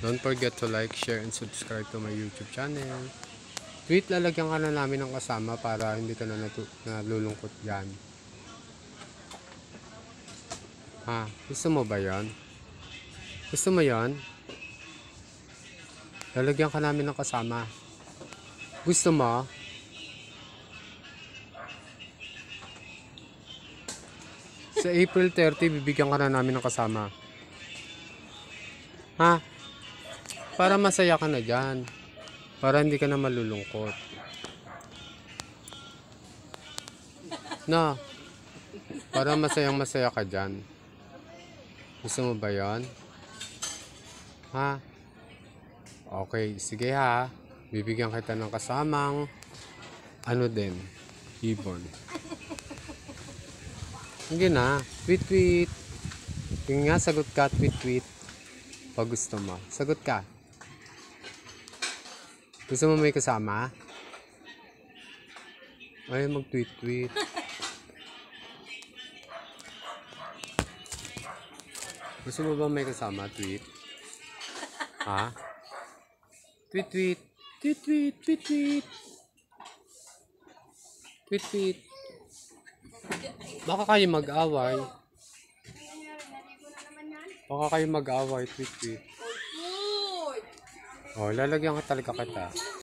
Don't forget to like, share, and subscribe to my YouTube channel. Tweet, lalagyan ka na namin ng kasama para hindi ka na nalulungkot dyan. Ha? Gusto mo ba yon? Gusto mo yon? Lalagyan ka namin ng kasama. Gusto mo? Sa April 30, bibigyan ka na namin ng kasama. Ha? Para masaya ka na dyan. Para hindi ka na malulungkot. No? Para masayang-masaya ka dyan. Gusto mo ba yon? Ha? Okay, sige ha. Bibigyan kita ng kasamang ano din, ibon. Hindi na. Tweet. Yung nga, sagot ka, tweet. Pag gusto mo. Sagot ka. Gusto mo may kasama? Ay, mag-tweet. Gusto mo ba may kasama? Tweet? Ha? Tweet. Tweet. Baka kayo mag-away. Tweet. Oh, lalagyan ka talaga kita.